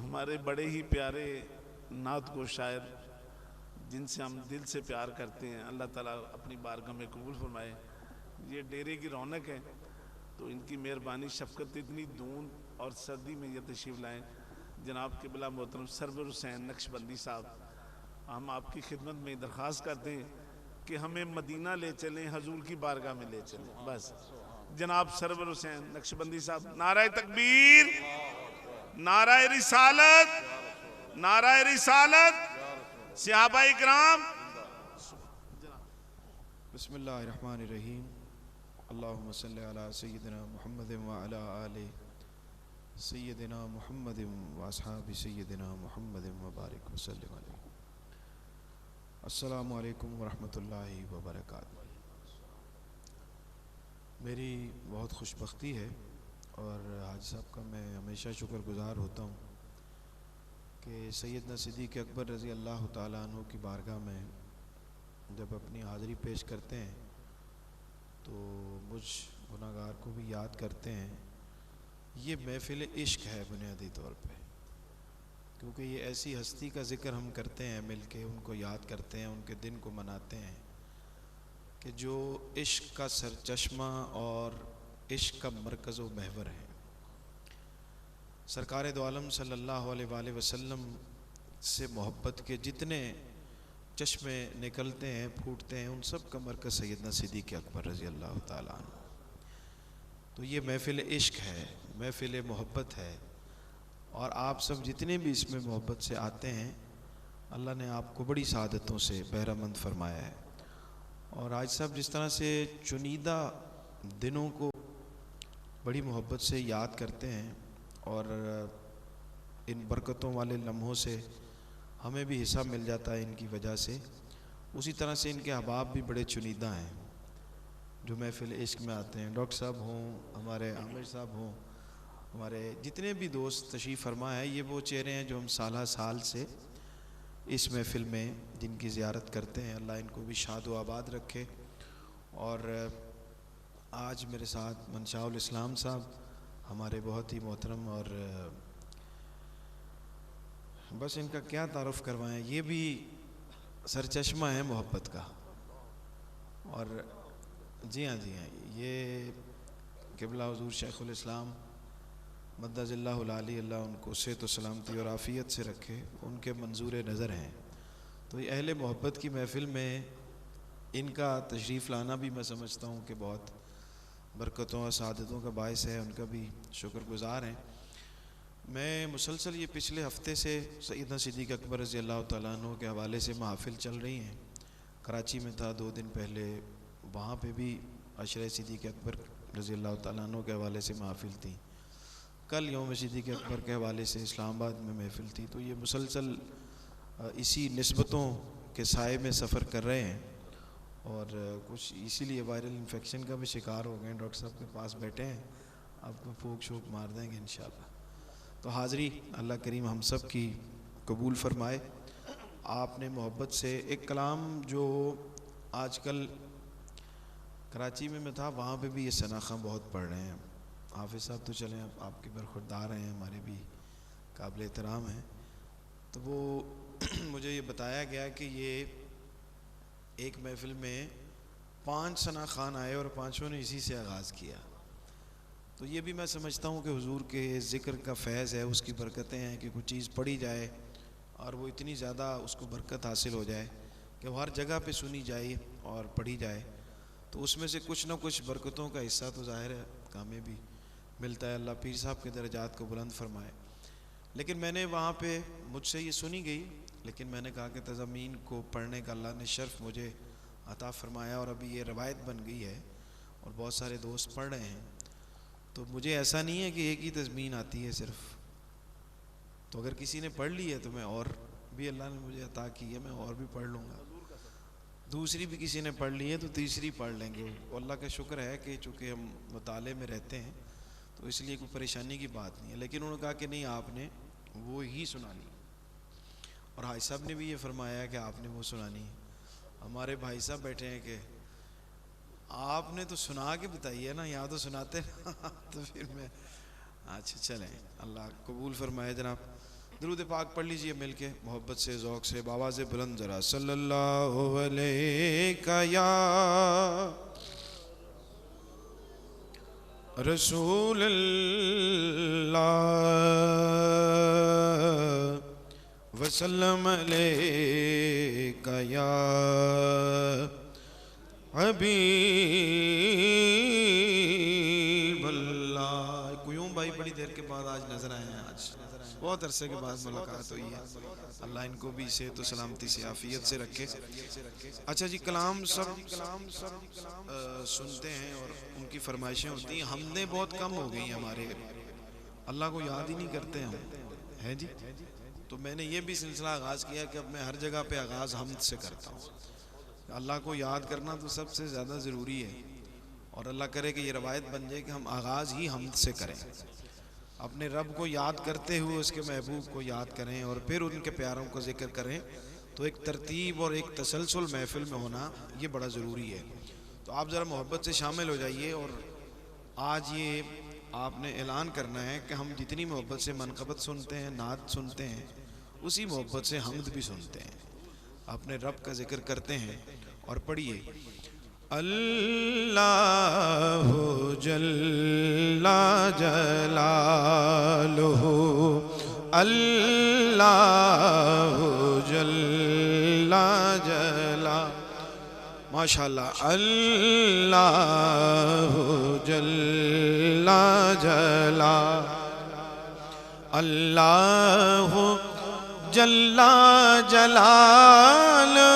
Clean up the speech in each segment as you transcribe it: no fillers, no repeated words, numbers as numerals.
ہمارے بڑے ہی پیارے نعت کو شاعر جن سے ہم دل سے پیار کرتے ہیں، اللہ تعالیٰ اپنی بارگاہ میں قبول فرمائے. یہ ڈیرے کی رونق ہے، تو ان کی مہربانی شفقت اتنی دھند اور سردی میں یہ تشریف لائیں. جناب قبلہ محترم سرور حسین نقشبندی صاحب، ہم آپ کی خدمت میں درخواست کرتے ہیں کہ ہمیں مدینہ لے چلیں، حضور کی بارگاہ میں لے چلیں. بس جناب سرور حسین نقشبندی صاحب، نعرہ تکبیر، نعرہ رسالت، نعرہ رسالت، صحابہ اکرام. بسم اللہ الرحمن الرحیم. اللہم صلی علی سیدنا محمد وعلی آل سیدنا محمد واصحاب سیدنا محمد وبارک وسلم علیہ. السلام علیکم ورحمۃ اللہ وبرکاتہ. میری بہت خوش بختی ہے اور حاج صاحب کا میں ہمیشہ شکر گزار ہوتا ہوں کہ سیدنا صدیق اکبر رضی اللہ تعالیٰ عنہ کی بارگاہ میں جب اپنی حاضری پیش کرتے ہیں تو مجھ گناہگار کو بھی یاد کرتے ہیں. یہ محفل عشق ہے بنیادی طور پہ، کیونکہ یہ ایسی ہستی کا ذکر ہم کرتے ہیں، مل کے ان کو یاد کرتے ہیں، ان کے دن کو مناتے ہیں کہ جو عشق کا سرچشمہ اور عشق کا مرکز و محور ہے. سرکار دو عالم صلی اللہ علیہ وآلہ وسلم سے محبت کے جتنے چشمے نکلتے ہیں، پھوٹتے ہیں، ان سب کا مرکز سیدنا صدیق اکبر رضی اللہ تعالیٰ عنہ. تو یہ محفل عشق ہے، محفل محبت ہے، اور آپ سب جتنے بھی اس میں محبت سے آتے ہیں اللہ نے آپ کو بڑی سعادتوں سے بہرہ مند فرمایا ہے. اور آج صاحب جس طرح سے چنیدہ دنوں کو بڑی محبت سے یاد کرتے ہیں اور ان برکتوں والے لمحوں سے ہمیں بھی حصہ مل جاتا ہے ان کی وجہ سے، اسی طرح سے ان کے احباب بھی بڑے چنیدہ ہیں جو محفل عشق میں آتے ہیں. ڈاکٹر صاحب ہوں، ہمارے عامر صاحب ہوں، ہمارے جتنے بھی دوست تشریف فرما ہیں، یہ وہ چہرے ہیں جو ہم سالہ سال سے اس محفل میں جن کی زیارت کرتے ہیں. اللہ ان کو بھی شاد و آباد رکھے. اور آج میرے ساتھ منشاء الاسلام صاحب ہمارے بہت ہی محترم، اور بس ان کا کیا تعارف کروائیں، یہ بھی سرچشمہ ہے محبت کا. اور جی ہاں یہ قبلہ حضور شیخ الاسلام مدد اللہ العالی، اللہ ان کو صحت و سلامتی اور عافیت سے رکھے، ان کے منظور نظر ہیں. تو یہ اہل محبت کی محفل میں ان کا تشریف لانا بھی میں سمجھتا ہوں کہ بہت برکتوں اور سعادتوں کا باعث ہے. ان کا بھی شکر گزار ہیں. میں مسلسل یہ پچھلے ہفتے سے سیدنا صدیق اکبر رضی اللہ تعالیٰ عنہ کے حوالے سے محافل چل رہی ہیں. کراچی میں تھا 2 دن پہلے، وہاں پہ بھی عشرہ صدیق اکبر رضی اللہ تعالیٰ عنہ کے حوالے سے محافل تھی. کل یوم صدیق اکبر کے حوالے سے اسلام آباد میں محفل تھی. تو یہ مسلسل اسی نسبتوں کے سائے میں سفر کر رہے ہیں، اور کچھ اسی لیے وائرل انفیکشن کا بھی شکار ہو گئے ہیں. ڈاکٹر صاحب کے پاس بیٹھے ہیں، آپ کو پھونک شوک مار دیں گے انشاءاللہ. تو حاضری اللہ کریم ہم سب کی قبول فرمائے. آپ نے محبت سے ایک کلام جو آج کل کراچی میں تھا، وہاں پہ بھی یہ شناخواں بہت پڑھ رہے ہیں. حافظ صاحب تو چلیں آپ کے برخوردار ہیں، ہمارے بھی قابل احترام ہیں. تو وہ مجھے یہ بتایا گیا کہ یہ ایک محفل میں 5 شناخوان آئے اور 5 نے اسی سے آغاز کیا. تو یہ بھی میں سمجھتا ہوں کہ حضور کے ذکر کا فیض ہے، اس کی برکتیں ہیں کہ کچھ چیز پڑھی جائے اور وہ اتنی زیادہ اس کو برکت حاصل ہو جائے کہ وہ ہر جگہ پہ سنی جائے اور پڑھی جائے. تو اس میں سے کچھ نہ کچھ برکتوں کا حصہ تو ظاہر ہے ہمیں بھی ملتا ہے. اللہ پیر صاحب کے درجات کو بلند فرمائے. لیکن میں نے وہاں پہ مجھ سے یہ سنی گئی، لیکن میں نے کہا کہ تضامین کو پڑھنے کا اللہ نے شرف مجھے عطا فرمایا، اور ابھی یہ روایت بن گئی ہے اور بہت سارے دوست پڑھ رہے ہیں. تو مجھے ایسا نہیں ہے کہ ایک ہی تضمین آتی ہے صرف. تو اگر کسی نے پڑھ لی ہے تو میں اور بھی اللہ نے مجھے عطا کی ہے، میں اور بھی پڑھ لوں گا. دوسری بھی کسی نے پڑھ لی ہے تو تیسری پڑھ لیں گے. اللہ کا شکر ہے کہ چونکہ ہم مطالعے میں رہتے ہیں تو اس لیے کوئی پریشانی کی بات نہیں ہے. لیکن انہوں نے کہا کہ نہیں، آپ نے وہ ہی سنانی، اور حاج صاحب نے بھی یہ فرمایا کہ آپ نے وہ سنانی ہے. ہمارے بھائی صاحب بیٹھے ہیں کہ آپ نے تو سنا کے بتائی ہے نا، یہاں تو سناتے نا. تو پھر میں اچھا چلیں، اللہ قبول فرمائے جناب. درود پاک پڑھ لیجئے مل کے محبت سے ذوق سے بآواز بلند ذرا صلی اللہ علیہ یا رسول اللہ وسلم علیک یا حبیب اللہ. قیوم بھائی بڑی دیر کے بعد آج نظر آئے ہیں. آج بہت عرصے کے بعد ملاقات ہوئی ہے. اللہ ان کو بھی صحت و سلامتی سے عافیت سے رکھے. اچھا جی, کلام سب سنتے ہیں اور ان کی فرمائشیں ہوتی ہیں. حمدیں بہت کم ہو گئی ہمارے, اللہ کو یاد ہی نہیں کرتے ہم, ہے جی. تو میں نے یہ بھی سلسلہ آغاز کیا کہ اب میں ہر جگہ پہ آغاز حمد سے کرتا ہوں. اللہ کو یاد کرنا تو سب سے زیادہ ضروری ہے, اور اللہ کرے کہ یہ روایت بن جائے کہ ہم آغاز ہی حمد سے کریں. اپنے رب کو یاد کرتے ہوئے اس کے محبوب کو یاد کریں اور پھر ان کے پیاروں کو ذکر کریں. تو ایک ترتیب اور ایک تسلسل محفل میں ہونا یہ بڑا ضروری ہے. تو آپ ذرا محبت سے شامل ہو جائیے. اور آج یہ آپ نے اعلان کرنا ہے کہ ہم جتنی محبت سے منقبت سنتے ہیں, نعت سنتے ہیں, اسی محبت سے حمد بھی سنتے ہیں, اپنے رب کا ذکر کرتے ہیں. اور پڑھیے اللہ جل جلالہ, اللہ جل جلالہ, ماشاءاللہ, اللہ جل جلالہ, اللہ جل جلالہ,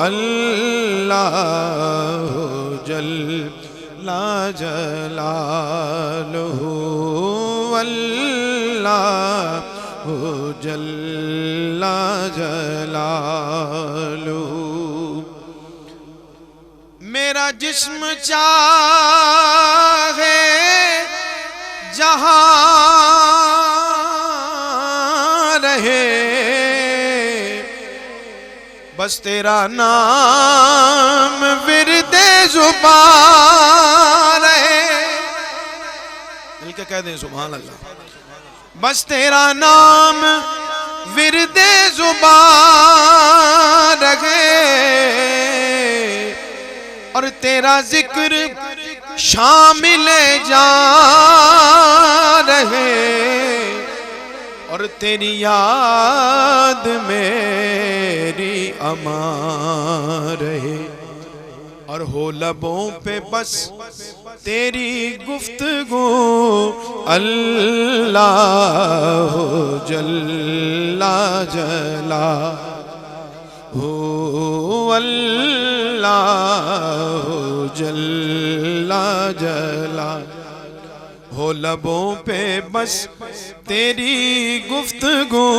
اللہ جل جلالہ, اللہ جل جلالہ. میرا جسم چاہے جہاں رہے, بس تیرا نام ورد زبان رہے. مل کے کہہ دیں سبحان اللہ. بس تیرا نام ورد زبان رہے, اور تیرا ذکر شامل جان رہے, اور تیری یاد میری امان رہے, اور ہو لبوں پہ بس تیری گفتگو. اللہ جل جلالہ, اللہ جل جلالہ, ہو لبوں پہ بس تیری گفتگو.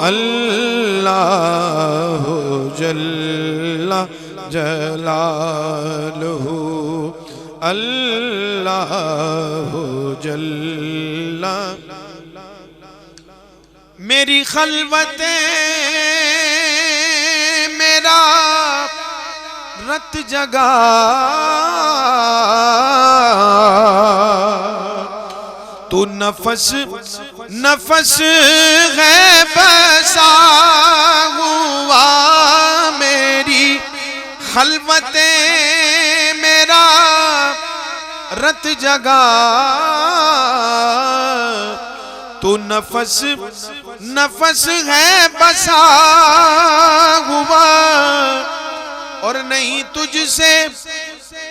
اللہ جل جلالہ, اللہ جل. میری خلوتیں میرا رت جگا, تو نفس نفس ہے بسا ہوا. میری خلوتیں میرا رت جگا, تو نفس نفس ہے بسا ہوا, اور نہیں تجھ سے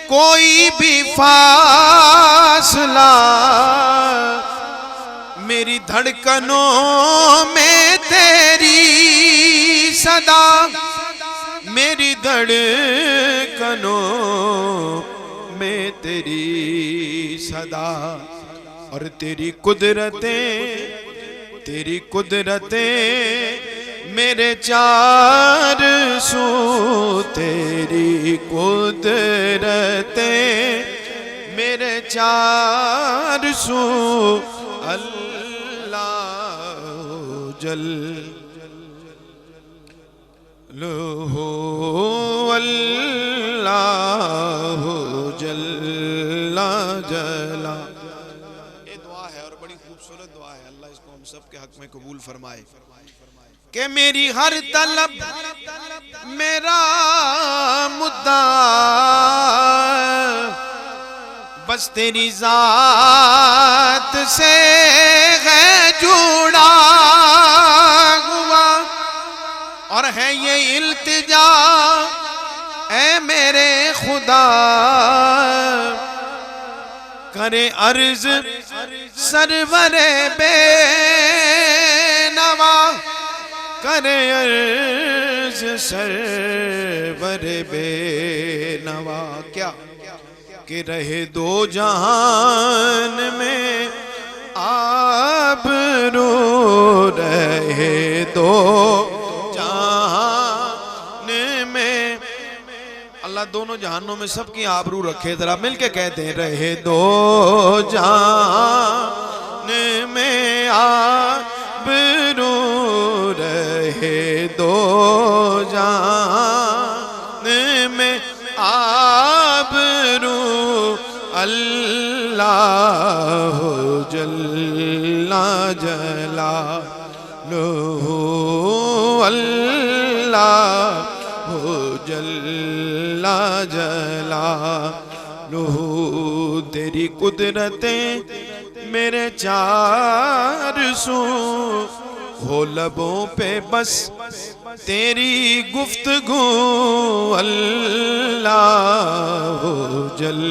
کوئی بھی فاصلہ. میری دھڑکنوں میں تیری صدا, میری دھڑکنوں میں تیری صدا, اور تیری قدرتیں میرے چار سو. تیری قدرتیں میرے چار سو. اللہ جل لہو, اللہ جل جلالہ. یہ دعا ہے اور بڑی خوبصورت دعا ہے. اللہ اس کو ہم سب کے حق میں قبول فرمائے کہ میری ہر طلب میرا مدعا بس تیری ذات سے ہے جڑا ہوا، اور ہے یہ التجا اے میرے خدا، کرے عرض سرور بے نوا، کرے عرض سرور بے نوا، کیا کہ رہے دو جہان میں آبرو، رہے دو جہان میں، اللہ دونوں جہانوں میں سب کی آبرو رکھے، ذرا مل کے کہتے ہیں رہے دو جہان میں آبرو، رہے دو جہان میں آبرو، اللہ جل جلالہ، اللہ جل جلالہ، تیری قدرتیں میرے چار سو، ہو لبوں پہ بس تیری گفتگو، اللہ جل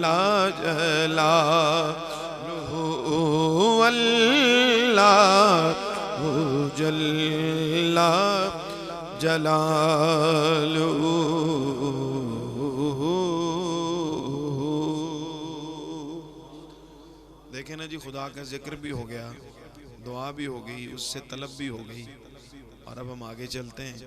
جلالہ، اللہ جل جلالہ۔ دیکھیں نا جی، خدا کا ذکر بھی ہو گیا، دعا بھی ہو گئی، اس سے طلب بھی ہو گئی، اور اب ہم آگے چلتے ہیں